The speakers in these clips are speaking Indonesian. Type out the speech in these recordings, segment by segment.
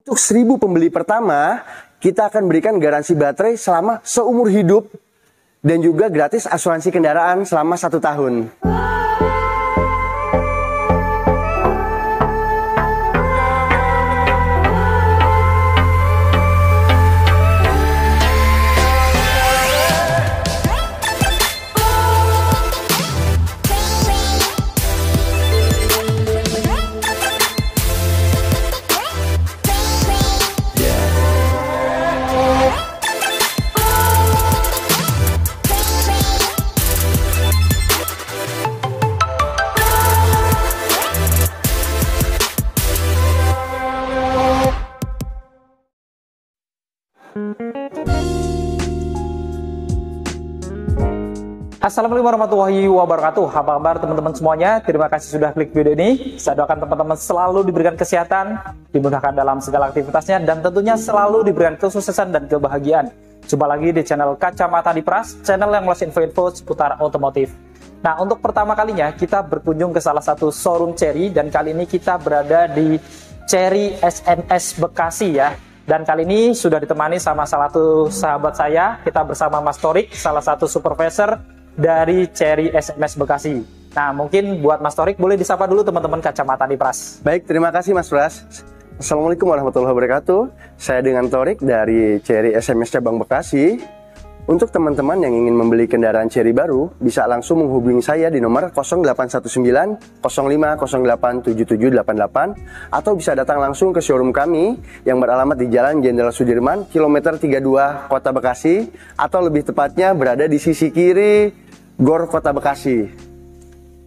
Untuk 1000 pembeli pertama, kita akan berikan garansi baterai selama seumur hidup dan juga gratis asuransi kendaraan selama 1 tahun. Assalamualaikum warahmatullahi wabarakatuh. Apa kabar teman-teman semuanya? Terima kasih sudah klik video ini. Saya doakan teman-teman selalu diberikan kesehatan, dimudahkan dalam segala aktivitasnya, dan tentunya selalu diberikan kesuksesan dan kebahagiaan. Jumpa lagi di channel Kacamata Dipras, channel yang ngeluarin info-info seputar otomotif. Nah, untuk pertama kalinya kita berkunjung ke salah satu showroom Chery, dan kali ini kita berada di Chery SMS Bekasi ya. Dan kali ini sudah ditemani sama salah satu sahabat saya. Kita bersama Mas Torik, salah satu supervisor dari Chery SMS Bekasi. Nah, mungkin buat Mas Torik boleh disapa dulu teman-teman Kacamata Dipras. Baik, terima kasih Mas Pras. Assalamualaikum warahmatullahi wabarakatuh. Saya dengan Torik dari Chery SMS Cabang Bekasi. Untuk teman-teman yang ingin membeli kendaraan Chery baru, bisa langsung menghubungi saya di nomor 0819 05087788 atau bisa datang langsung ke showroom kami yang beralamat di Jalan Jenderal Sudirman, kilometer 32, Kota Bekasi, atau lebih tepatnya berada di sisi kiri Gor Kota Bekasi.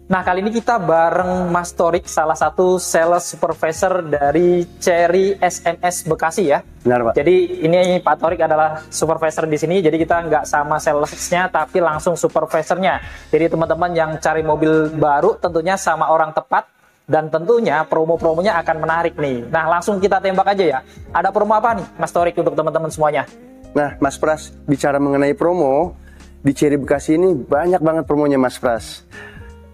Nah, kali ini kita bareng Mas Torik, salah satu sales supervisor dari Chery SMS Bekasi ya. Benar, Pak. Jadi ini Pak Torik adalah supervisor di sini, jadi kita nggak sama salesnya tapi langsung supervisornya. Jadi teman-teman yang cari mobil baru tentunya sama orang tepat, dan tentunya promo-promonya akan menarik nih. Nah, langsung kita tembak aja ya. Ada promo apa nih Mas Torik untuk teman-teman semuanya? Nah, Mas Pras, bicara mengenai promo, di Chery Bekasi ini banyak banget promonya Mas Pras.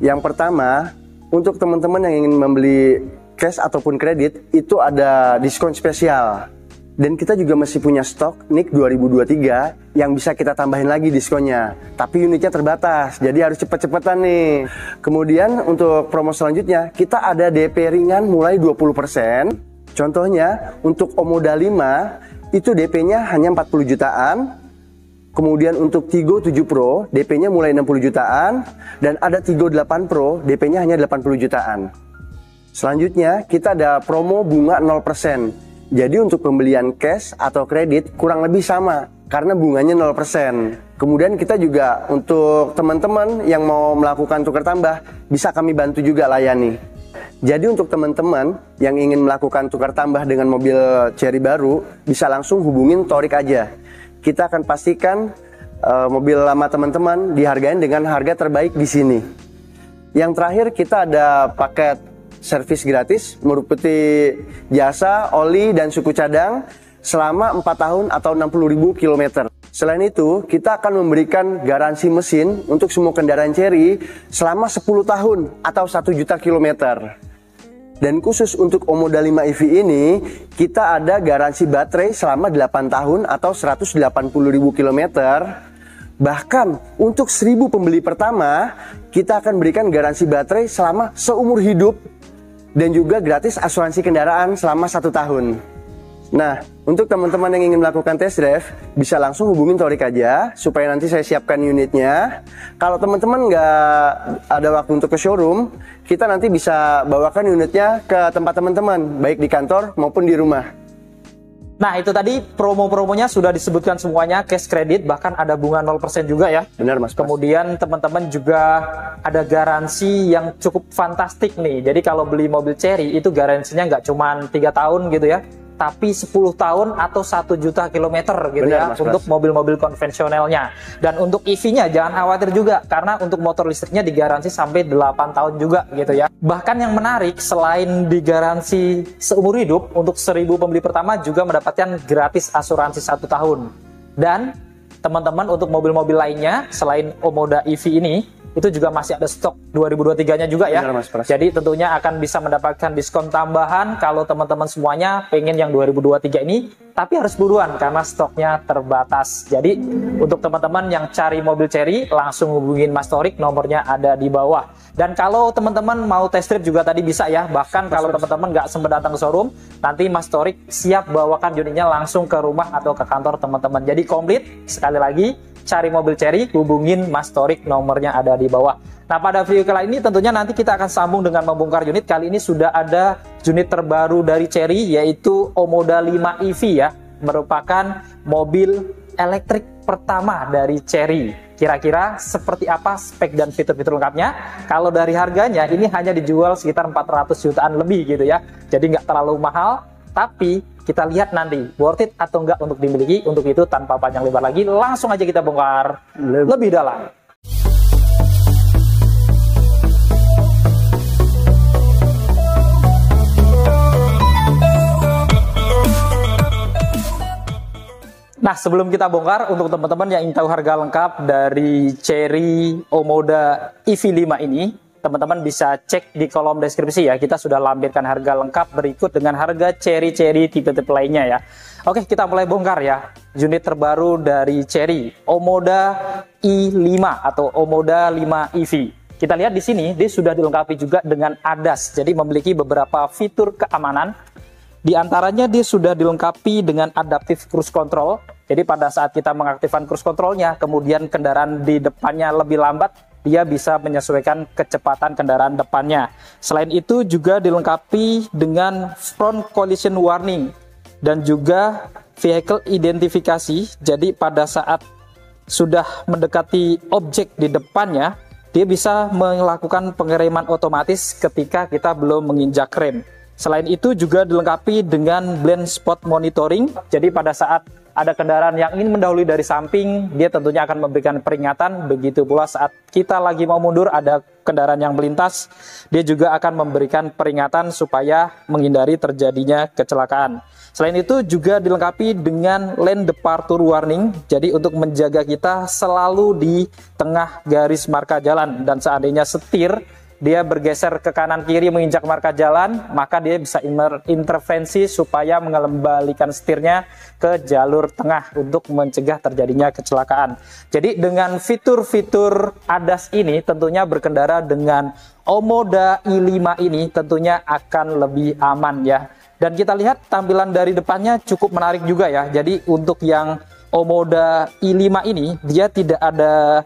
Yang pertama, untuk teman-teman yang ingin membeli cash ataupun kredit, itu ada diskon spesial. Dan kita juga masih punya stok NIK 2023 yang bisa kita tambahin lagi diskonnya. Tapi unitnya terbatas, jadi harus cepet-cepetan nih. Kemudian untuk promo selanjutnya, kita ada DP ringan mulai 20%. Contohnya, untuk Omoda 5, itu DP-nya hanya 40 jutaan. Kemudian untuk Tigo 7 Pro, DP-nya mulai 60 jutaan. Dan ada Tigo 8 Pro, DP-nya hanya 80 jutaan. Selanjutnya, kita ada promo bunga 0%. Jadi untuk pembelian cash atau kredit kurang lebih sama, karena bunganya 0%. Kemudian kita juga untuk teman-teman yang mau melakukan tukar tambah, bisa kami bantu juga layani. Jadi untuk teman-teman yang ingin melakukan tukar tambah dengan mobil Chery baru, bisa langsung hubungin Torik aja. Kita akan pastikan mobil lama teman-teman dihargain dengan harga terbaik di sini. Yang terakhir, kita ada paket servis gratis meliputi jasa, oli, dan suku cadang selama 4 tahun atau 60.000 km. Selain itu, kita akan memberikan garansi mesin untuk semua kendaraan Chery selama 10 tahun atau 1 juta kilometer. Dan khusus untuk Omoda 5 EV ini, kita ada garansi baterai selama 8 tahun atau 180.000 km. Bahkan untuk 1000 pembeli pertama, kita akan berikan garansi baterai selama seumur hidup dan juga gratis asuransi kendaraan selama 1 tahun. Nah, untuk teman-teman yang ingin melakukan test drive, bisa langsung hubungin Torik aja, supaya nanti saya siapkan unitnya. Kalau teman-teman nggak ada waktu untuk ke showroom, kita nanti bisa bawakan unitnya ke tempat teman-teman, baik di kantor maupun di rumah. Nah, itu tadi promo-promonya sudah disebutkan semuanya, cash kredit, bahkan ada bunga 0% juga ya. Benar, Mas. Kemudian teman-teman juga ada garansi yang cukup fantastik nih. Jadi kalau beli mobil Chery itu garansinya nggak cuma 3 tahun gitu ya, tapi 10 tahun atau 1 juta kilometer gitu. Benar, ya, Mas, untuk mobil-mobil konvensionalnya. Dan untuk EV-nya jangan khawatir juga, karena untuk motor listriknya digaransi sampai 8 tahun juga gitu ya. Bahkan yang menarik, selain digaransi seumur hidup, untuk 1000 pembeli pertama juga mendapatkan gratis asuransi 1 tahun. Dan teman-teman untuk mobil-mobil lainnya selain Omoda EV ini, itu juga masih ada stok 2023-nya juga ya. Benar, Mas Pras. Jadi tentunya akan bisa mendapatkan diskon tambahan kalau teman-teman semuanya pengen yang 2023 ini, tapi harus buruan karena stoknya terbatas. Jadi untuk teman-teman yang cari mobil Chery, langsung hubungin Mas Torik, nomornya ada di bawah. Dan kalau teman-teman mau test drive juga tadi bisa ya, bahkan kalau teman-teman nggak sempat datang ke showroom, nanti Mas Torik siap bawakan unitnya langsung ke rumah atau ke kantor teman-teman. Jadi komplit, sekali lagi, cari mobil Chery, hubungin Mas Torik, nomornya ada di bawah. Nah, pada video kali ini tentunya nanti kita akan sambung dengan membongkar unit. Kali ini sudah ada unit terbaru dari Chery, yaitu Omoda 5 EV ya, merupakan mobil elektrik pertama dari Chery. Kira-kira seperti apa spek dan fitur-fitur lengkapnya? Kalau dari harganya, ini hanya dijual sekitar 400 jutaan lebih gitu ya. Jadi nggak terlalu mahal, tapi kita lihat nanti worth it atau enggak untuk dimiliki. Untuk itu tanpa panjang lebar lagi, langsung aja kita bongkar lebih dalam. Nah, sebelum kita bongkar, untuk teman-teman yang ingin tahu harga lengkap dari Chery Omoda EV5 ini, teman-teman bisa cek di kolom deskripsi ya. Kita sudah lampirkan harga lengkap berikut dengan harga Chery tipe-tipe lainnya ya. Oke, kita mulai bongkar ya. Unit terbaru dari Chery, Omoda i5 atau Omoda 5 EV. Kita lihat di sini, dia sudah dilengkapi juga dengan ADAS. Jadi memiliki beberapa fitur keamanan. Di antaranya dia sudah dilengkapi dengan Adaptive Cruise Control. Jadi pada saat kita mengaktifkan cruise controlnya, kemudian kendaraan di depannya lebih lambat, dia bisa menyesuaikan kecepatan kendaraan depannya. Selain itu juga dilengkapi dengan Front Collision Warning dan juga Vehicle Identifikasi. Jadi pada saat sudah mendekati objek di depannya, dia bisa melakukan pengereman otomatis ketika kita belum menginjak rem. Selain itu juga dilengkapi dengan blind spot monitoring. Jadi pada saat ada kendaraan yang ingin mendahului dari samping, dia tentunya akan memberikan peringatan. Begitu pula saat kita lagi mau mundur, ada kendaraan yang melintas, dia juga akan memberikan peringatan supaya menghindari terjadinya kecelakaan. Selain itu juga dilengkapi dengan lane departure warning. Jadi untuk menjaga kita selalu di tengah garis marka jalan, dan seandainya setir dia bergeser ke kanan kiri menginjak marka jalan, maka dia bisa intervensi supaya mengembalikan setirnya ke jalur tengah untuk mencegah terjadinya kecelakaan. Jadi dengan fitur-fitur ADAS ini tentunya berkendara dengan Omoda i5 ini tentunya akan lebih aman ya. Dan kita lihat tampilan dari depannya cukup menarik juga ya. Jadi untuk yang Omoda i5 ini, dia tidak ada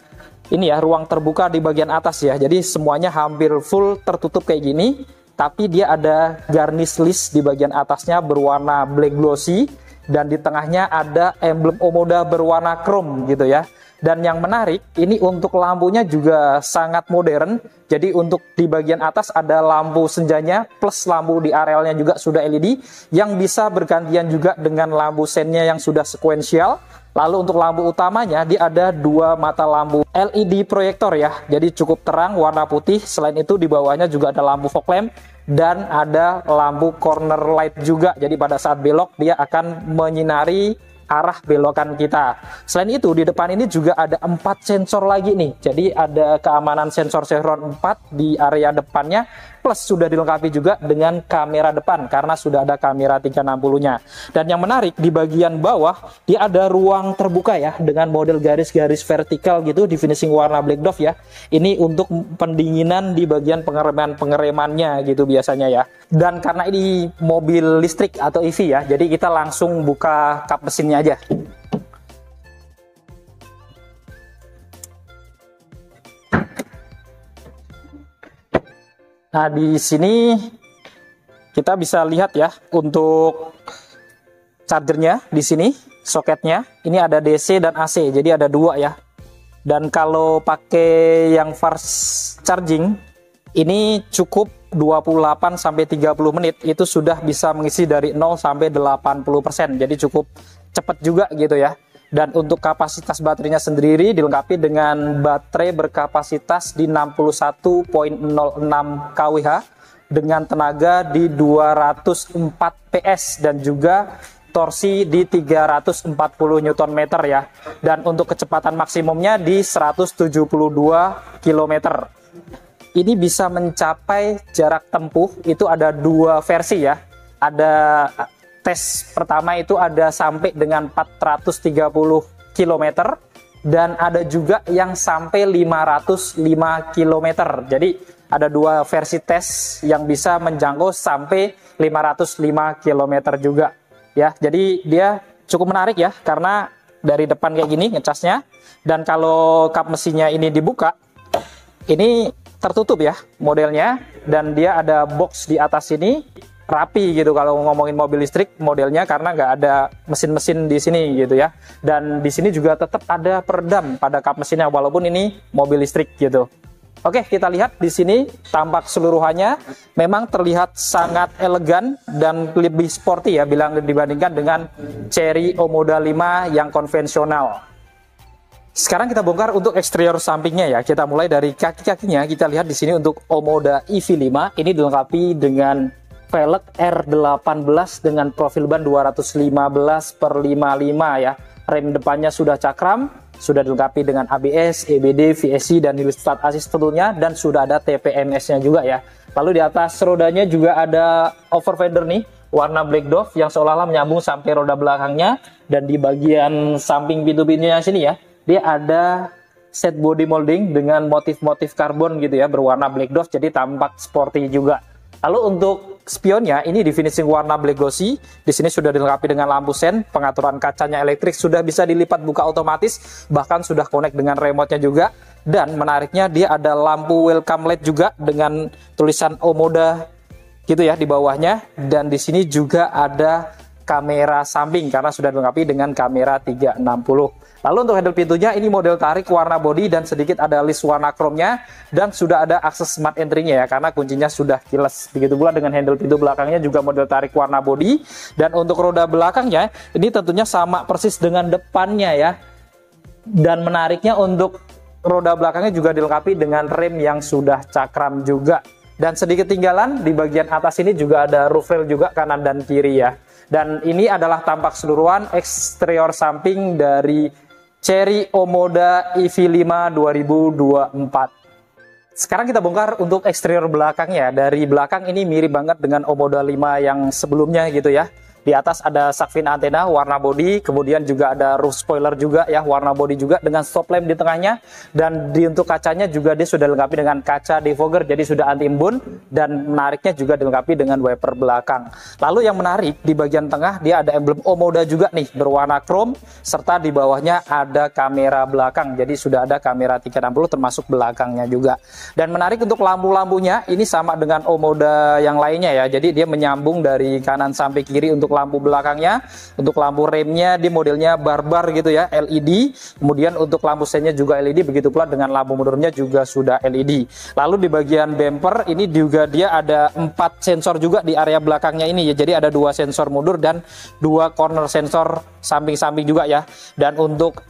ini ya, ruang terbuka di bagian atas ya. Jadi semuanya hampir full tertutup kayak gini, tapi dia ada garnish list di bagian atasnya berwarna black glossy, dan di tengahnya ada emblem Omoda berwarna chrome gitu ya. Dan yang menarik, ini untuk lampunya juga sangat modern. Jadi untuk di bagian atas ada lampu senjanya, plus lampu di arealnya juga sudah LED, yang bisa bergantian juga dengan lampu sennya yang sudah sekuensial. Lalu untuk lampu utamanya, dia ada dua mata lampu LED proyektor ya. Jadi cukup terang, warna putih. Selain itu di bawahnya juga ada lampu fog lamp dan ada lampu corner light juga. Jadi pada saat belok dia akan menyinari arah belokan kita. Selain itu di depan ini juga ada 4 sensor lagi nih. Jadi ada keamanan sensor chevron 4 di area depannya, plus sudah dilengkapi juga dengan kamera depan karena sudah ada kamera 360-nya. Dan yang menarik di bagian bawah dia ada ruang terbuka ya dengan model garis-garis vertikal gitu di finishing warna black dove ya. Ini untuk pendinginan di bagian pengeremannya gitu biasanya ya. Dan karena ini mobil listrik atau EV ya, jadi kita langsung buka kap mesinnya aja. Nah, di sini kita bisa lihat ya untuk chargernya di sini, soketnya. Ini ada DC dan AC, jadi ada dua ya. Dan kalau pakai yang fast charging, ini cukup 28 sampai 30 menit itu sudah bisa mengisi dari 0 sampai 80%. Jadi cukup cepat juga gitu ya. Dan untuk kapasitas baterainya sendiri dilengkapi dengan baterai berkapasitas di 61,06 kWh dengan tenaga di 204 PS dan juga torsi di 340 Nm ya. Dan untuk kecepatan maksimumnya di 172 km. Ini bisa mencapai jarak tempuh itu ada dua versi ya. Ada tes pertama itu ada sampai dengan 430 km dan ada juga yang sampai 505 km. Jadi ada dua versi tes yang bisa menjangkau sampai 505 km juga ya. Jadi dia cukup menarik ya karena dari depan kayak gini ngecasnya, dan kalau kap mesinnya ini dibuka ini tertutup ya modelnya, dan dia ada box di atas sini rapi gitu kalau ngomongin mobil listrik modelnya, karena nggak ada mesin-mesin di sini gitu ya. Dan di sini juga tetap ada peredam pada kap mesinnya walaupun ini mobil listrik gitu. Oke, kita lihat di sini tampak seluruhannya memang terlihat sangat elegan dan lebih sporty ya dibandingkan dengan Chery Omoda 5 yang konvensional. Sekarang kita bongkar untuk eksterior sampingnya ya. Kita mulai dari kaki-kakinya. Kita lihat di sini untuk Omoda EV5 ini dilengkapi dengan velg R18 dengan profil ban 215/55 ya. Rem depannya sudah cakram, sudah dilengkapi dengan ABS, EBD, VSC dan hill start assist tentunya, dan sudah ada TPMS-nya juga ya. Lalu di atas rodanya juga ada overfender nih warna black dove yang seolah-olah menyambung sampai roda belakangnya, dan di bagian samping pintu-pintunya sini ya, dia ada set body molding dengan motif-motif karbon gitu ya, berwarna black dove, jadi tampak sporty juga. Lalu untuk spionnya ini di finishing warna black glossy. Di sini sudah dilengkapi dengan lampu sen, pengaturan kacanya elektrik, sudah bisa dilipat buka otomatis, bahkan sudah connect dengan remote-nya juga. Dan menariknya dia ada lampu welcome light juga dengan tulisan Omoda gitu ya di bawahnya. Dan di sini juga ada kamera samping karena sudah dilengkapi dengan kamera 360. Lalu untuk handle pintunya ini model tarik warna body dan sedikit ada list warna chrome-nya, dan sudah ada akses smart entry-nya ya karena kuncinya sudah keyless. Begitu pula dengan handle pintu belakangnya juga model tarik warna body, dan untuk roda belakangnya ini tentunya sama persis dengan depannya ya. Dan menariknya untuk roda belakangnya juga dilengkapi dengan rem yang sudah cakram juga. Dan sedikit tinggalan di bagian atas ini juga ada roof rail juga kanan dan kiri ya. Dan ini adalah tampak keseluruhan eksterior samping dari Chery Omoda EV5 2024. Sekarang kita bongkar untuk eksterior belakangnya. Dari belakang ini mirip banget dengan Omoda 5 yang sebelumnya gitu ya. Di atas ada shark fin antena warna body, kemudian juga ada roof spoiler juga ya warna body juga dengan stop lamp di tengahnya, dan untuk kacanya juga dia sudah dilengkapi dengan kaca defogger jadi sudah anti embun, dan menariknya juga dilengkapi dengan wiper belakang. Lalu yang menarik di bagian tengah dia ada emblem Omoda juga nih berwarna chrome, serta di bawahnya ada kamera belakang, jadi sudah ada kamera 360 termasuk belakangnya juga. Dan menarik untuk lampu-lampunya ini sama dengan Omoda yang lainnya ya, jadi dia menyambung dari kanan sampai kiri untuk lampu belakangnya. Untuk lampu remnya di modelnya barbar gitu ya, LED. Kemudian untuk lampu sennya juga LED, begitu pula dengan lampu mundurnya juga sudah LED. Lalu di bagian bumper ini juga dia ada 4 sensor juga di area belakangnya ini ya. Jadi ada 2 sensor mundur dan 2 corner sensor samping-samping juga ya. Dan untuk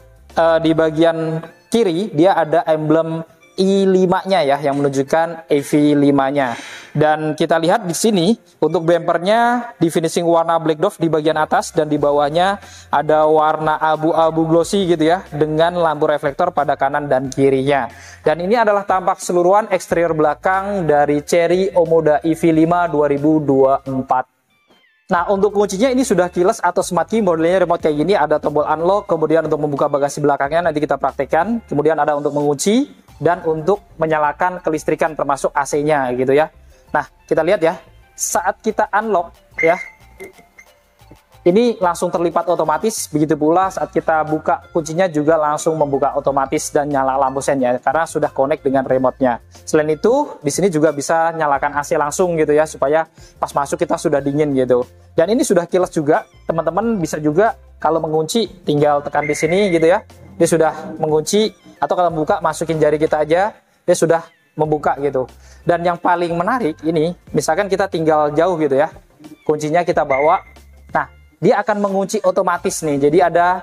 di bagian kiri dia ada emblem i5-nya ya yang menunjukkan EV5-nya. Dan kita lihat di sini untuk bumpernya di finishing warna black dove di bagian atas, dan di bawahnya ada warna abu-abu glossy gitu ya dengan lampu reflektor pada kanan dan kirinya. Dan ini adalah tampak keseluruhan eksterior belakang dari Chery Omoda EV5 2024. Nah, untuk kuncinya ini sudah keyless atau smart key, modelnya remote kayak gini, ada tombol unlock, kemudian untuk membuka bagasi belakangnya nanti kita praktekkan, kemudian ada untuk mengunci dan untuk menyalakan kelistrikan termasuk AC-nya gitu ya. Nah, kita lihat ya, saat kita unlock ya, ini langsung terlipat otomatis, begitu pula saat kita buka kuncinya juga langsung membuka otomatis dan nyala lampu sen ya, karena sudah connect dengan remote-nya. Selain itu, di sini juga bisa nyalakan AC langsung gitu ya, supaya pas masuk kita sudah dingin gitu. Dan ini sudah keyless juga, teman-teman bisa juga kalau mengunci tinggal tekan di sini gitu ya, dia sudah mengunci, atau kalau membuka masukin jari kita aja, dia sudah membuka gitu. Dan yang paling menarik ini, misalkan kita tinggal jauh gitu ya, kuncinya kita bawa, nah dia akan mengunci otomatis nih. Jadi ada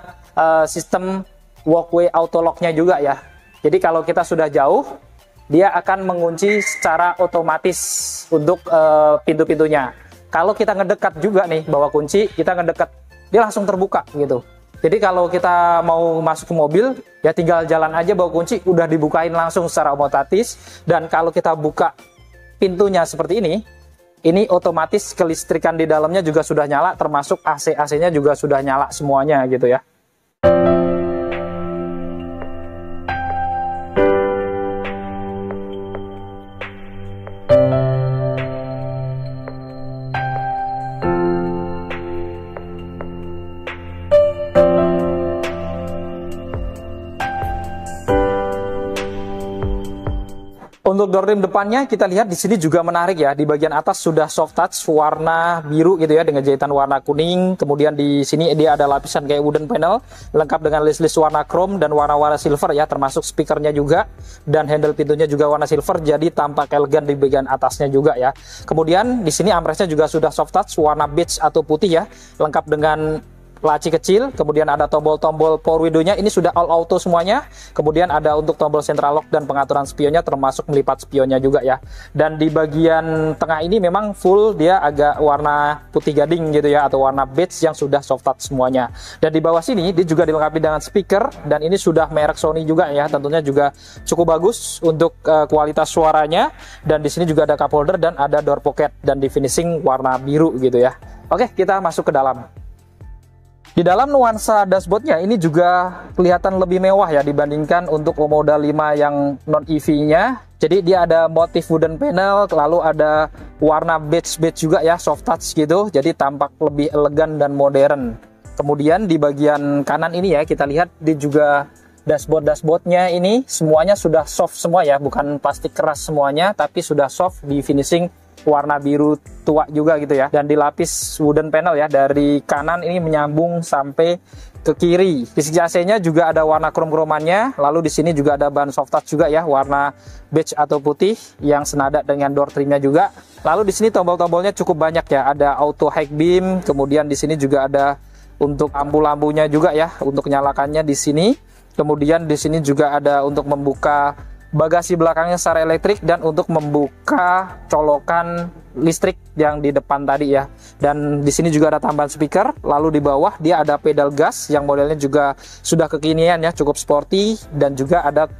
sistem walkway auto lock-nya juga ya. Jadi kalau kita sudah jauh, dia akan mengunci secara otomatis untuk pintu-pintunya. Kalau kita ngedekat juga nih bawa kunci, kita ngedekat dia langsung terbuka gitu. Jadi kalau kita mau masuk ke mobil, ya tinggal jalan aja bawa kunci, udah dibukain langsung secara otomatis. Dan kalau kita buka pintunya seperti ini otomatis kelistrikan di dalamnya juga sudah nyala, termasuk AC-AC-nya juga sudah nyala semuanya gitu ya. Untuk door trim depannya kita lihat di sini juga menarik ya. Di bagian atas sudah soft touch warna biru gitu ya dengan jahitan warna kuning. Kemudian di sini dia ada lapisan kayak wooden panel lengkap dengan list-list warna chrome dan warna-warna silver ya, termasuk speakernya juga dan handle pintunya juga warna silver, jadi tampak elegan di bagian atasnya juga ya. Kemudian di sini armrestnya juga sudah soft touch warna beige atau putih ya, lengkap dengan laci kecil, kemudian ada tombol-tombol power window-nya, ini sudah all auto semuanya. Kemudian ada untuk tombol central lock dan pengaturan spionnya, termasuk melipat spionnya juga ya. Dan di bagian tengah ini memang full dia agak warna putih gading gitu ya, atau warna beige yang sudah soft touch semuanya. Dan di bawah sini dia juga dilengkapi dengan speaker, dan ini sudah merek Sony juga ya, tentunya juga cukup bagus untuk kualitas suaranya. Dan di sini juga ada cup holder dan ada door pocket, dan di finishing warna biru gitu ya. Oke, kita masuk ke dalam. Di dalam nuansa dashboardnya ini juga kelihatan lebih mewah ya dibandingkan untuk Omoda 5 yang non EV-nya. Jadi dia ada motif wooden panel, lalu ada warna beige juga ya, soft touch gitu. Jadi tampak lebih elegan dan modern. Kemudian di bagian kanan ini ya kita lihat dia juga dashboardnya ini semuanya sudah soft semua ya, bukan plastik keras semuanya, tapi sudah soft di finishing warna biru tua juga gitu ya, dan dilapis wooden panel ya dari kanan ini menyambung sampai ke kiri. Di sisi AC-nya juga ada warna krom-kromannya, lalu di sini juga ada ban soft touch juga ya, warna beige atau putih yang senada dengan door trimnya juga. Lalu di sini tombol-tombolnya cukup banyak ya, ada auto high beam, kemudian di sini juga ada untuk lampu-lampunya juga ya, untuk nyalakannya di sini. Kemudian di sini juga ada untuk membuka bagasi belakangnya secara elektrik dan untuk membuka colokan listrik yang di depan tadi ya. Dan di sini juga ada tambahan speaker. Lalu di bawah dia ada pedal gas yang modelnya juga sudah kekinian ya, cukup sporty, dan juga ada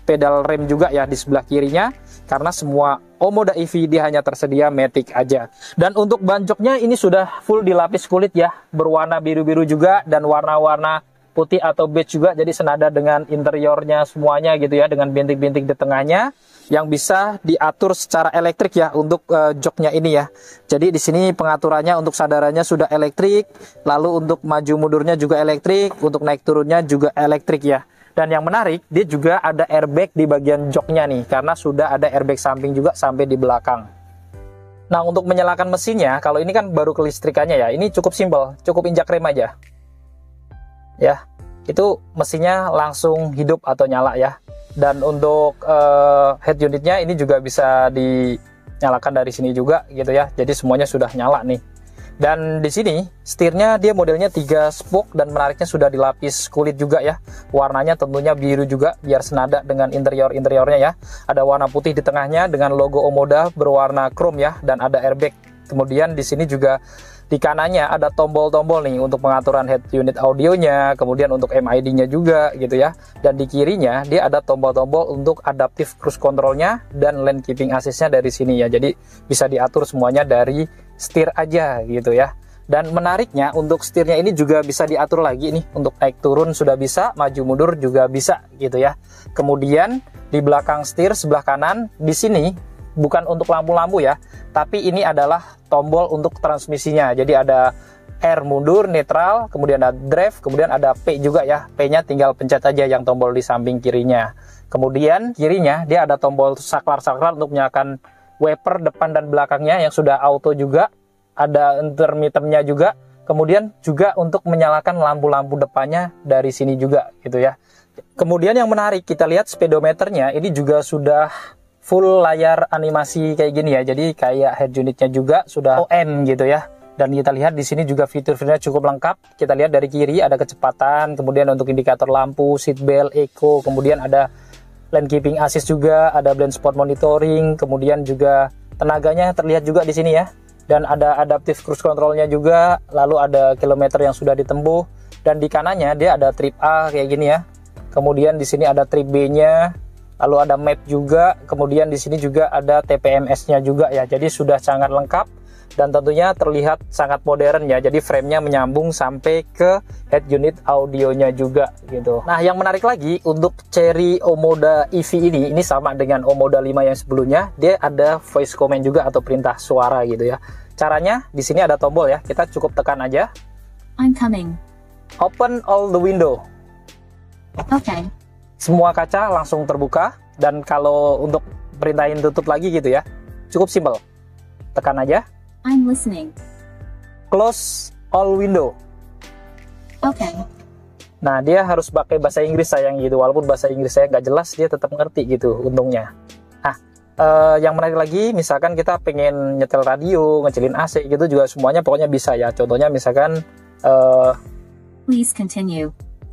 pedal rem juga ya di sebelah kirinya, karena semua Omoda EV dia hanya tersedia matic aja. Dan untuk ban joknya ini sudah full dilapis kulit ya, berwarna biru-biru juga dan warna-warna putih atau beige juga, jadi senada dengan interiornya semuanya gitu ya, dengan bintik-bintik di tengahnya yang bisa diatur secara elektrik ya untuk joknya ini ya. Jadi di sini pengaturannya untuk sadarannya sudah elektrik, lalu untuk maju mundurnya juga elektrik, untuk naik turunnya juga elektrik ya. Dan yang menarik, dia juga ada airbag di bagian joknya nih, karena sudah ada airbag samping juga sampai di belakang. Nah, untuk menyalakan mesinnya, kalau ini kan baru kelistrikannya ya, ini cukup simpel, cukup injak rem aja. Ya, itu mesinnya langsung hidup atau nyala ya. Dan untuk head unitnya ini juga bisa dinyalakan dari sini juga gitu ya. Jadi semuanya sudah nyala nih. Dan di sini setirnya dia modelnya 3 spoke dan menariknya sudah dilapis kulit juga ya. Warnanya tentunya biru juga biar senada dengan interiornya ya. Ada warna putih di tengahnya dengan logo Omoda berwarna chrome ya, dan ada airbag. Kemudian di sini juga di kanannya ada tombol-tombol nih untuk pengaturan head unit audionya, kemudian untuk MID-nya juga gitu ya. Dan di kirinya dia ada tombol-tombol untuk adaptive cruise control-nya dan lane keeping assist-nya dari sini ya. Jadi bisa diatur semuanya dari setir aja gitu ya. Dan menariknya untuk setirnya ini juga bisa diatur lagi nih, untuk naik turun sudah bisa, maju mundur juga bisa gitu ya. Kemudian di belakang setir sebelah kanan di sini bukan untuk lampu-lampu ya, tapi ini adalah tombol untuk transmisinya. Jadi ada R mundur, netral, kemudian ada drive, kemudian ada P juga ya. P-nya tinggal pencet aja yang tombol di samping kirinya. Kemudian kirinya dia ada tombol saklar-saklar untuk menyalakan wiper depan dan belakangnya yang sudah auto juga. Ada intermittennya juga. Kemudian juga untuk menyalakan lampu-lampu depannya dari sini juga gitu ya. Kemudian yang menarik, kita lihat speedometernya ini juga sudah full layar animasi kayak gini ya. Jadi kayak head unitnya juga sudah ON gitu ya. Dan kita lihat di sini juga fitur-fiturnya cukup lengkap. Kita lihat dari kiri ada kecepatan, kemudian untuk indikator lampu, seat belt, eco, kemudian ada lane keeping assist juga, ada blind spot monitoring, kemudian juga tenaganya terlihat juga di sini ya. dan ada adaptive cruise controlnya juga, lalu ada kilometer yang sudah ditempuh, dan di kanannya dia ada trip A kayak gini ya. Kemudian di sini ada trip B-nya, lalu ada map juga, kemudian di sini juga ada TPMS-nya juga ya. Jadi sudah sangat lengkap dan tentunya terlihat sangat modern ya. Jadi frame-nya menyambung sampai ke head unit audionya juga gitu. Nah, yang menarik lagi untuk Chery Omoda EV ini sama dengan Omoda 5 yang sebelumnya, dia ada voice command juga atau perintah suara gitu ya. Caranya di sini ada tombol ya. Kita cukup tekan aja. I'm coming. Open all the window. Okay. Semua kaca langsung terbuka, dan kalau untuk perintahin tutup lagi gitu ya, cukup simple. Tekan aja. I'm listening. Close all window. Okay. Nah, dia harus pakai bahasa Inggris sayang gitu, walaupun bahasa Inggris saya nggak jelas, dia tetap ngerti gitu untungnya. Nah, yang menarik lagi, misalkan kita pengen nyetel radio, ngecilin AC gitu juga semuanya pokoknya bisa ya. Contohnya misalkan Please continue.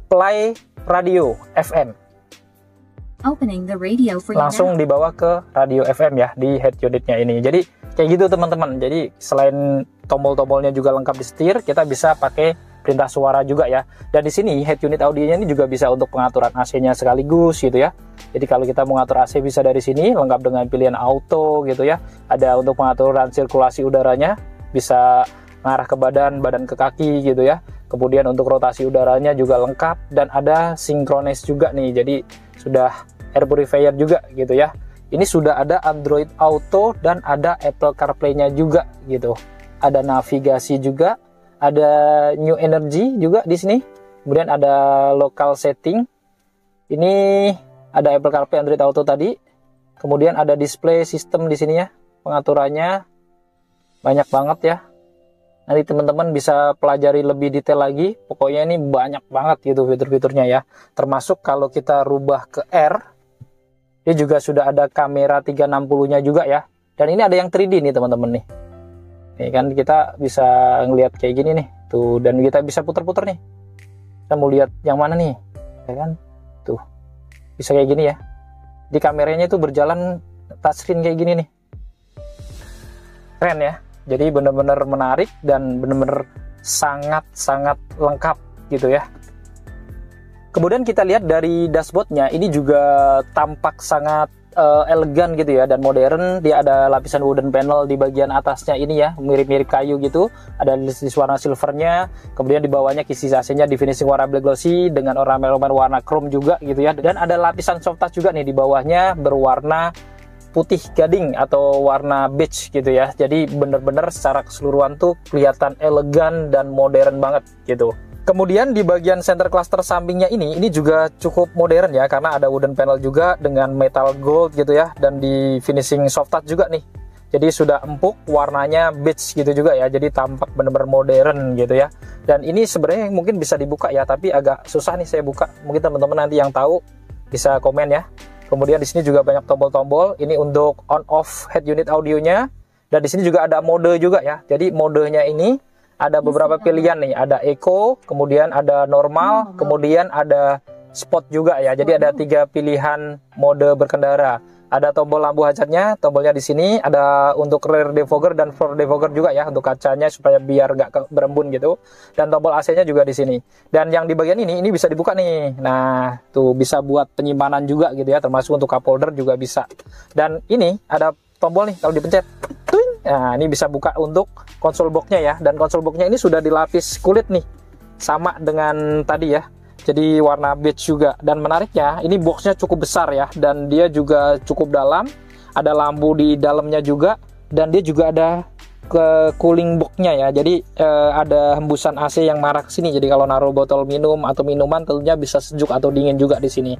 play radio FM. Opening the radio for you Langsung now. dibawa ke radio FM ya di head unitnya ini. Jadi kayak gitu teman-teman. Jadi selain tombol-tombolnya juga lengkap di setir, kita bisa pakai perintah suara juga ya. Dan di sini head unit audionya ini juga bisa untuk pengaturan AC-nya sekaligus gitu ya. Jadi kalau kita mau ngatur AC bisa dari sini, lengkap dengan pilihan auto gitu ya. Ada untuk pengaturan sirkulasi udaranya, bisa ngarah ke badan, badan ke kaki gitu ya. Kemudian untuk rotasi udaranya juga lengkap, dan ada synchronize juga nih. Jadi sudah air purifier juga gitu ya. Ini sudah ada Android Auto dan ada Apple CarPlay-nya juga gitu. Ada navigasi juga, ada New Energy juga di sini. Kemudian ada local setting. Ini ada Apple CarPlay, Android Auto tadi. Kemudian ada display system di sini ya. Pengaturannya banyak banget ya. Nanti teman-teman bisa pelajari lebih detail lagi. Pokoknya ini banyak banget gitu fitur-fiturnya ya. Termasuk kalau kita rubah ke R, dia juga sudah ada kamera 360-nya juga ya. Dan ini ada yang 3D nih teman-teman nih. Nih kan kita bisa ngelihat kayak gini nih. Tuh, dan kita bisa puter-puter nih. Kita mau lihat yang mana nih. Ya kan? Tuh. Bisa kayak gini ya. Di kameranya itu berjalan touchscreen kayak gini nih. Keren ya. Jadi benar-benar menarik dan benar-benar sangat-sangat lengkap gitu ya. Kemudian kita lihat dari dashboardnya, ini juga tampak sangat elegan gitu ya dan modern. Dia ada lapisan wooden panel di bagian atasnya ini ya, mirip-mirip kayu gitu. Ada list warna silvernya. Kemudian di bawahnya kisi AC-nya di finishing warna black glossy dengan ornamen warna chrome juga gitu ya. Dan ada lapisan soft touch juga nih di bawahnya berwarna putih gading atau warna beige gitu ya. Jadi bener-bener secara keseluruhan tuh kelihatan elegan dan modern banget gitu. Kemudian di bagian center cluster sampingnya ini juga cukup modern ya, karena ada wooden panel juga dengan metal gold gitu ya, dan di finishing soft touch juga nih. Jadi sudah empuk, warnanya beige gitu juga ya, jadi tampak bener-bener modern gitu ya. Dan ini sebenarnya mungkin bisa dibuka ya, tapi agak susah nih saya buka. Mungkin teman-teman nanti yang tahu bisa komen ya. Kemudian di sini juga banyak tombol-tombol. Ini untuk on/off head unit audionya. Dan di sini juga ada mode juga ya. Jadi modenya ini ada beberapa pilihan nih. Ada eco, kemudian ada normal, kemudian ada sport juga ya. Jadi ada 3 pilihan mode berkendara. Ada tombol lampu hazardnya, tombolnya di sini. Ada untuk rear defogger dan front defogger juga ya, untuk kacanya supaya biar nggak berembun gitu. Dan tombol AC-nya juga di sini. Dan yang di bagian ini bisa dibuka nih. Nah, tuh bisa buat penyimpanan juga gitu ya, termasuk untuk cup holder juga bisa. Dan ini ada tombol nih, kalau dipencet, tuing. Nah, ini bisa buka untuk konsol box-nya ya. Dan konsol box-nya ini sudah dilapis kulit nih, sama dengan tadi ya. Jadi warna beige juga. Dan menariknya ini boxnya cukup besar ya, dan dia juga cukup dalam. Ada lampu di dalamnya juga, dan dia juga ada ke cooling box-nya ya. Jadi ada hembusan AC yang marah ke sini. Jadi kalau naruh botol minum atau minuman tentunya bisa sejuk atau dingin juga di sini.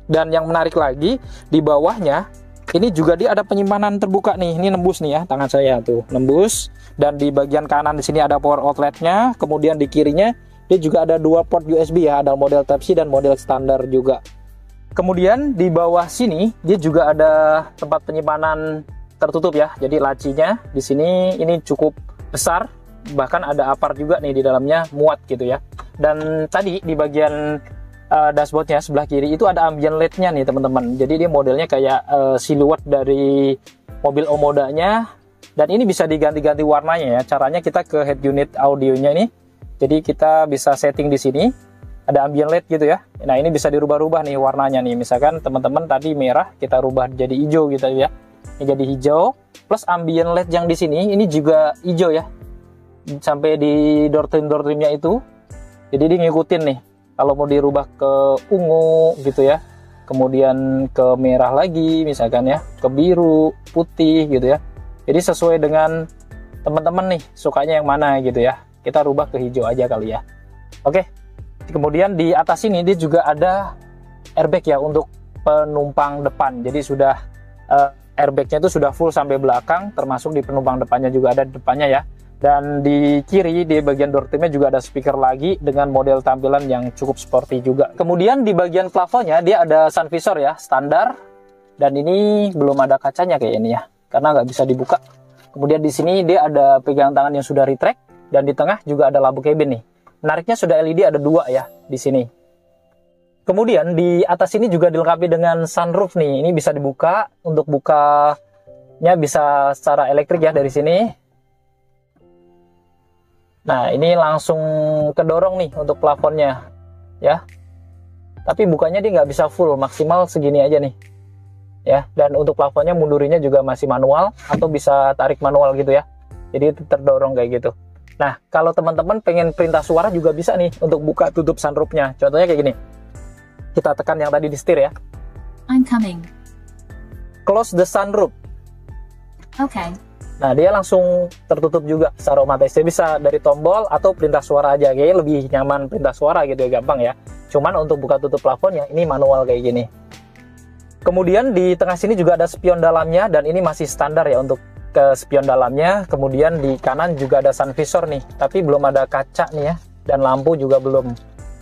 Dan yang menarik lagi di bawahnya ini juga dia ada penyimpanan terbuka nih. Ini nembus nih ya, tangan saya tuh nembus. Dan di bagian kanan di sini ada power outlet-nya. Kemudian di kirinya dia juga ada 2 port USB ya, ada model Type-C dan model standar juga. Kemudian di bawah sini dia juga ada tempat penyimpanan tertutup ya. Jadi lacinya di sini ini cukup besar, bahkan ada apar juga nih di dalamnya, muat gitu ya. Dan tadi di bagian dashboardnya sebelah kiri itu ada ambient LED-nya nih teman-teman. Jadi dia modelnya kayak siluet dari mobil Omodanya Dan ini bisa diganti-ganti warnanya ya. Caranya kita ke head unit audionya ini. Jadi kita bisa setting di sini. Ada ambient LED gitu ya. Nah, ini bisa dirubah-rubah nih warnanya nih. Misalkan teman-teman tadi merah, kita rubah jadi hijau gitu ya. Ini jadi hijau. Plus ambient LED yang di sini ini juga hijau ya. Sampai di door trim-nya itu. Jadi dia ngikutin nih. Kalau mau dirubah ke ungu gitu ya. Kemudian ke merah lagi misalkan ya. Ke biru, putih gitu ya. Jadi sesuai dengan teman-teman nih, sukanya yang mana gitu ya. Kita rubah ke hijau aja kali ya. Oke. Kemudian di atas ini dia juga ada airbag ya untuk penumpang depan. Jadi sudah airbagnya itu sudah full sampai belakang, termasuk di penumpang depannya juga ada depannya ya. Dan di kiri di bagian door trimnya juga ada speaker lagi dengan model tampilan yang cukup sporty juga. Kemudian di bagian plafonnya dia ada sun visor ya, standar. Dan ini belum ada kacanya kayak ini ya, karena nggak bisa dibuka. Kemudian di sini dia ada pegangan tangan yang sudah retract, dan di tengah juga ada lampu cabin nih. Menariknya sudah LED ada 2 ya di sini. Kemudian di atas ini juga dilengkapi dengan sunroof nih. Ini bisa dibuka, untuk bukanya bisa secara elektrik ya dari sini. Nah, ini langsung kedorong nih untuk plafonnya ya. Tapi bukanya dia nggak bisa full, maksimal segini aja nih. Ya, dan untuk plafonnya mundurinnya juga masih manual atau bisa tarik manual gitu ya. Jadi itu terdorong kayak gitu. Nah, kalau teman-teman pengen perintah suara juga bisa nih untuk buka tutup sunroofnya. Contohnya kayak gini. Kita tekan yang tadi di setir ya. I'm coming. Close the sunroof. Okay. Nah, dia langsung tertutup juga secara otomatis. Dia bisa dari tombol atau perintah suara aja. Kayaknya lebih nyaman perintah suara gitu ya, gampang ya. Cuman untuk buka tutup plafonnya ini manual kayak gini. Kemudian di tengah sini juga ada spion dalamnya, dan ini masih standar ya untuk ke spion dalamnya. Kemudian di kanan juga ada sun visor nih, tapi belum ada kaca nih ya, dan lampu juga belum.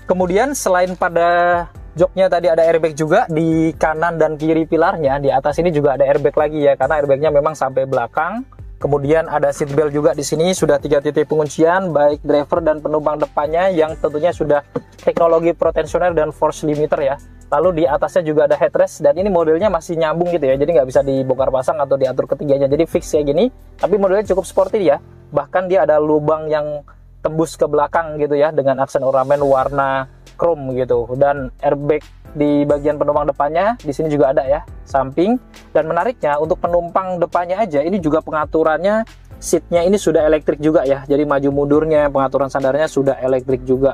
Kemudian selain pada joknya tadi ada airbag juga di kanan dan kiri pilarnya, di atas ini juga ada airbag lagi ya, karena airbagnya memang sampai belakang. Kemudian ada seat belt juga di sini, sudah 3 titik penguncian baik driver dan penumpang depannya yang tentunya sudah teknologi Pro Tensioner dan force limiter ya. Lalu di atasnya juga ada headrest, dan ini modelnya masih nyambung gitu ya, jadi nggak bisa dibongkar pasang atau diatur ketiganya, jadi fix kayak gini. Tapi modelnya cukup sporty ya, bahkan dia ada lubang yang tembus ke belakang gitu ya, dengan aksen ornamen warna chrome gitu. Dan airbag di bagian penumpang depannya di sini juga ada ya, samping. Dan menariknya untuk penumpang depannya aja ini juga pengaturannya seatnya ini sudah elektrik juga ya, jadi maju mundurnya, pengaturan sandarnya sudah elektrik juga.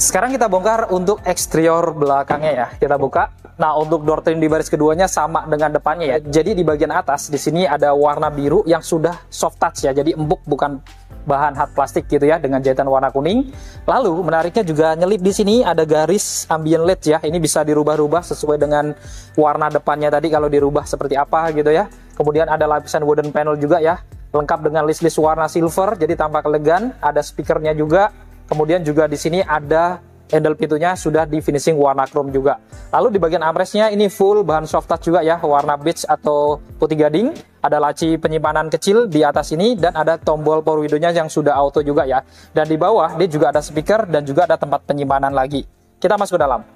Sekarang kita bongkar untuk eksterior belakangnya ya. Kita buka. Nah, untuk door trim di baris keduanya sama dengan depannya ya. Jadi di bagian atas di sini ada warna biru yang sudah soft touch ya. Jadi empuk, bukan bahan hard plastik gitu ya, dengan jahitan warna kuning. Lalu menariknya juga nyelip di sini ada garis ambient LED ya. Ini bisa dirubah-rubah sesuai dengan warna depannya tadi, kalau dirubah seperti apa gitu ya. Kemudian ada lapisan wooden panel juga ya, lengkap dengan list-list warna silver, jadi tampak elegan. Ada speakernya juga. Kemudian juga di sini ada handle pintunya sudah di finishing warna chrome juga. Lalu di bagian armrestnya ini full bahan soft touch juga ya, warna beige atau putih gading. Ada laci penyimpanan kecil di atas ini, dan ada tombol power window-nya yang sudah auto juga ya. Dan di bawah dia juga ada speaker dan juga ada tempat penyimpanan lagi. Kita masuk ke dalam.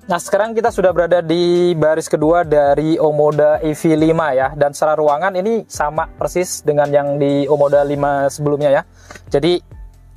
Nah, sekarang kita sudah berada di baris kedua dari Omoda EV5 ya, dan secara ruangan ini sama persis dengan yang di Omoda 5 sebelumnya ya. Jadi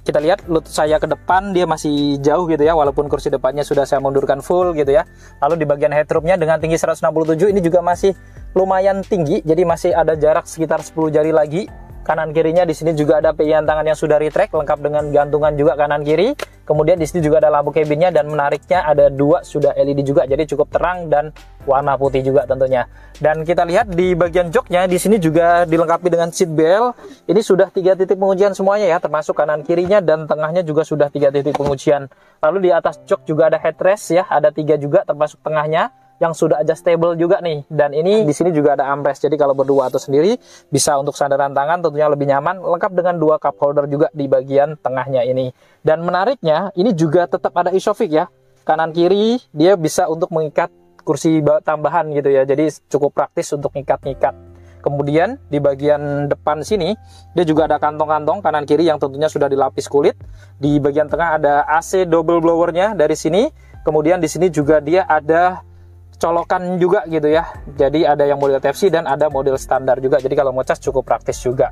kita lihat lutut saya ke depan dia masih jauh gitu ya, walaupun kursi depannya sudah saya mundurkan full gitu ya. Lalu di bagian headroomnya dengan tinggi 167 ini juga masih lumayan tinggi, jadi masih ada jarak sekitar 10 jari lagi. Kanan kirinya di sini juga ada pegangan tangan yang sudah retract, lengkap dengan gantungan juga kanan kiri. Kemudian di sini juga ada lampu cabinnya, dan menariknya ada 2 sudah LED juga, jadi cukup terang dan warna putih juga tentunya. Dan kita lihat di bagian joknya di sini juga dilengkapi dengan seat belt. Ini sudah 3 titik penguncian semuanya ya, termasuk kanan kirinya, dan tengahnya juga sudah 3 titik penguncian. Lalu di atas jok juga ada headrest ya, ada 3 juga termasuk tengahnya yang sudah adjustable juga nih. Dan ini di sini juga ada armrest, jadi kalau berdua atau sendiri bisa untuk sandaran tangan tentunya lebih nyaman, lengkap dengan 2 cup holder juga di bagian tengahnya ini. Dan menariknya ini juga tetap ada isofix ya, kanan kiri dia bisa untuk mengikat kursi tambahan gitu ya, jadi cukup praktis untuk ngikat-ngikat. Kemudian di bagian depan sini dia juga ada kantong-kantong kanan kiri yang tentunya sudah dilapis kulit. Di bagian tengah ada AC double blowernya dari sini. Kemudian di sini juga dia ada colokan juga gitu ya. Jadi ada yang model Type-C dan ada model standar juga. Jadi kalau mau cas cukup praktis juga.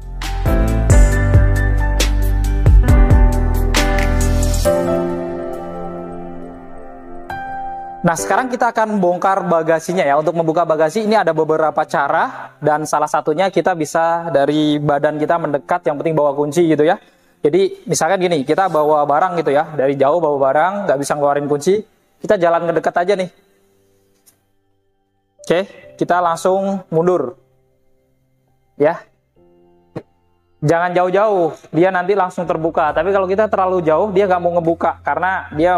Nah, sekarang kita akan bongkar bagasinya ya. Untuk membuka bagasi ini ada beberapa cara, dan salah satunya kita bisa dari badan kita mendekat, yang penting bawa kunci gitu ya. Jadi misalkan gini, kita bawa barang gitu ya, dari jauh bawa barang, nggak bisa ngeluarin kunci, kita jalan ngedekat aja nih. Oke, kita langsung mundur ya. Jangan jauh-jauh, dia nanti langsung terbuka. Tapi kalau kita terlalu jauh, dia nggak mau ngebuka karena dia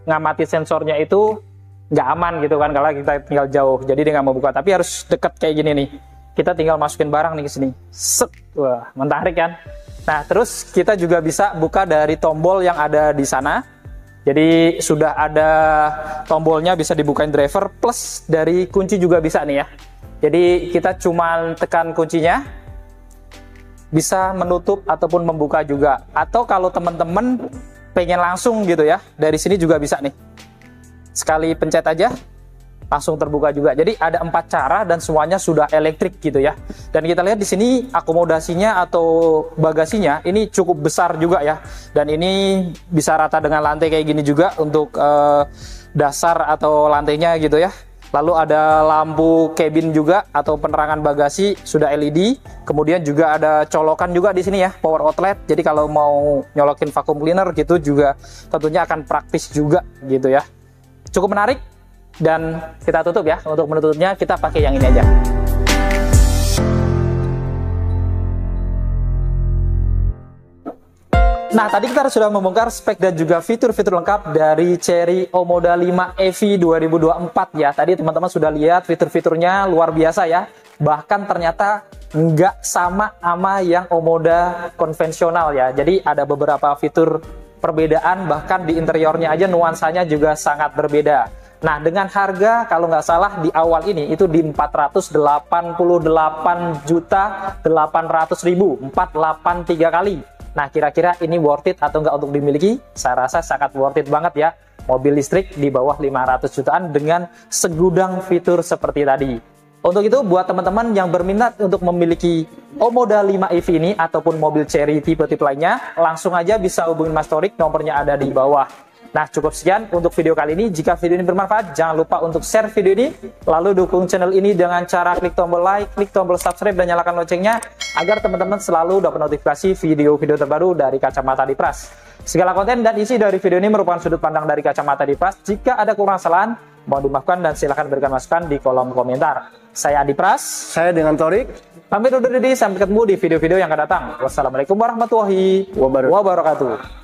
ngamati sensornya itu nggak aman gitu kan kalau kita tinggal jauh. Jadi dia nggak mau buka, tapi harus deket kayak gini nih. Kita tinggal masukin barang nih ke sini. Set. Wah, menarik kan? Nah, terus kita juga bisa buka dari tombol yang ada di sana. Jadi sudah ada tombolnya, bisa dibukain driver, plus dari kunci juga bisa nih ya. Jadi kita cuma tekan kuncinya, bisa menutup ataupun membuka juga. Atau kalau teman-teman pengen langsung gitu ya, dari sini juga bisa nih, sekali pencet aja langsung terbuka juga. Jadi ada 4 cara dan semuanya sudah elektrik gitu ya. Dan kita lihat di sini akomodasinya atau bagasinya ini cukup besar juga ya, dan ini bisa rata dengan lantai kayak gini juga untuk dasar atau lantainya gitu ya. Lalu ada lampu cabin juga atau penerangan bagasi sudah LED. Kemudian juga ada colokan juga di sini ya, power outlet. Jadi kalau mau nyolokin vacuum cleaner gitu juga tentunya akan praktis juga gitu ya. Cukup menarik, dan kita tutup ya. Untuk menutupnya kita pakai yang ini aja. Nah, tadi kita sudah membongkar spek dan juga fitur-fitur lengkap dari Chery Omoda 5 EV 2024 ya. Tadi teman-teman sudah lihat fitur-fiturnya luar biasa ya. Bahkan ternyata nggak sama yang Omoda konvensional ya. Jadi ada beberapa fitur perbedaan, bahkan di interiornya aja nuansanya juga sangat berbeda. Nah, dengan harga kalau nggak salah di awal ini itu di 488.800.000, 483 kali. Nah, kira-kira ini worth it atau enggak untuk dimiliki? Saya rasa sangat worth it banget ya. Mobil listrik di bawah 500 jutaan dengan segudang fitur seperti tadi. Untuk itu, buat teman-teman yang berminat untuk memiliki Omoda 5 EV ini ataupun mobil Chery tipe-tipe lainnya, langsung aja bisa hubungin Mas Torik, nomornya ada di bawah. Nah, cukup sekian untuk video kali ini. Jika video ini bermanfaat, jangan lupa untuk share video ini, lalu dukung channel ini dengan cara klik tombol like, klik tombol subscribe, dan nyalakan loncengnya, agar teman-teman selalu dapat notifikasi video-video terbaru dari Kacamata Dipras. Segala konten dan isi dari video ini merupakan sudut pandang dari Kacamata Dipras. Jika ada kurang kesalahan, mohon dimaafkan dan silahkan berikan masukan di kolom komentar. Saya Adi Pras. Saya dengan Torik. Pamit undur diri, sampai ketemu di video-video yang akan datang. Wassalamualaikum warahmatullahi wabarakatuh.